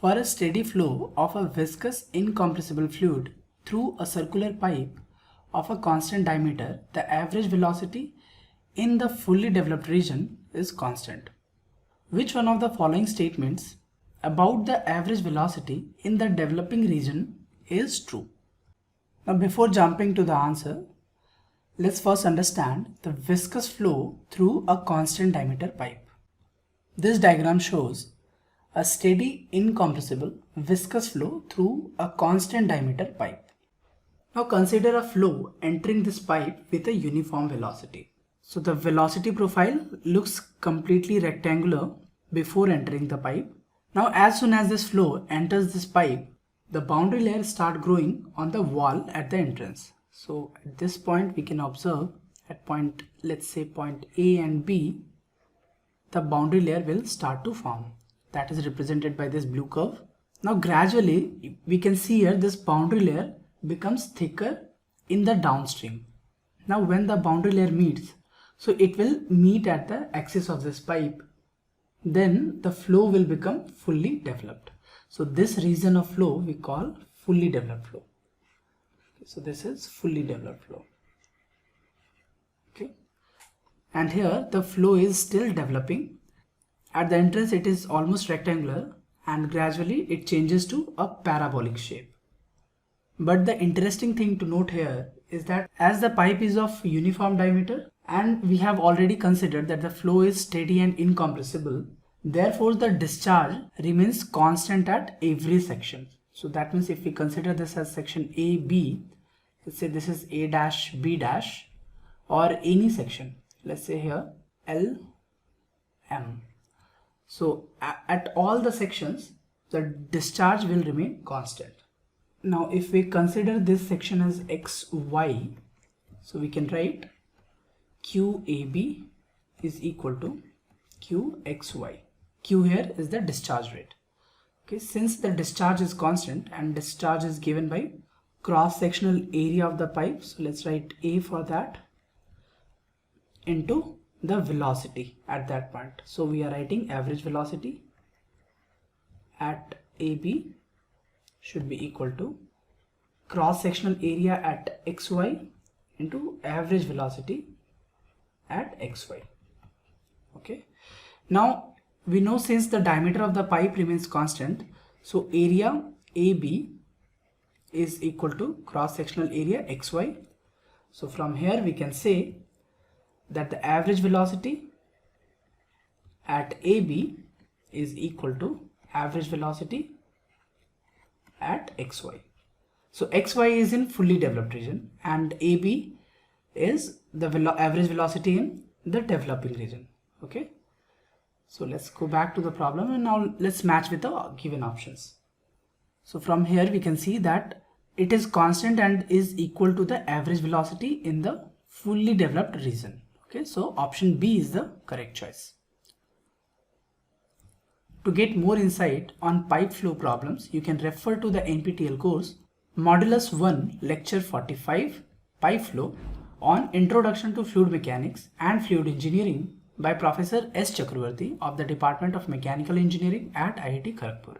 For a steady flow of a viscous incompressible fluid through a circular pipe of a constant diameter, the average velocity in the fully developed region is constant. Which one of the following statements about the average velocity in the developing region is true? Now, before jumping to the answer, let's first understand the viscous flow through a constant diameter pipe. This diagram shows a steady incompressible viscous flow through a constant diameter pipe. Now consider a flow entering this pipe with a uniform velocity. So the velocity profile looks completely rectangular before entering the pipe. Now as soon as this flow enters this pipe, the boundary layers start growing on the wall at the entrance. So at this point we can observe at point, let's say point A and B, the boundary layer will start to form. That is represented by this blue curve. Now gradually we can see here this boundary layer becomes thicker in the downstream. Now when the boundary layer meets, so it will meet at the axis of this pipe, then the flow will become fully developed. So this region of flow we call fully developed flow. So this is fully developed flow. Okay, and here the flow is still developing. At the entrance it is almost rectangular and gradually it changes to a parabolic shape. But the interesting thing to note here is that as the pipe is of uniform diameter and we have already considered that the flow is steady and incompressible, therefore the discharge remains constant at every section. So that means if we consider this as section A, B, let's say this is A dash, B dash, or any section, let's say here L, M. So at all the sections, the discharge will remain constant. Now if we consider this section as XY, so we can write QAB is equal to QXY. Q here is the discharge rate. Okay, since the discharge is constant and discharge is given by cross-sectional area of the pipe, so let's write A for that into the velocity at that point. So we are writing average velocity at AB should be equal to cross-sectional area at XY into average velocity at XY. Okay, now we know since the diameter of the pipe remains constant, so area AB is equal to cross-sectional area XY. So from here we can say that the average velocity at AB is equal to average velocity at XY. So XY is in fully developed region and AB is the average velocity in the developing region. Okay, so let's go back to the problem and now let's match with the given options. So from here we can see that it is constant and is equal to the average velocity in the fully developed region. Okay, so option B is the correct choice. To get more insight on pipe flow problems, you can refer to the NPTEL course Modulus 1 Lecture 45 Pipe Flow on Introduction to Fluid Mechanics and Fluid Engineering by Professor S. Chakravarti of the Department of Mechanical Engineering at IIT Kharagpur.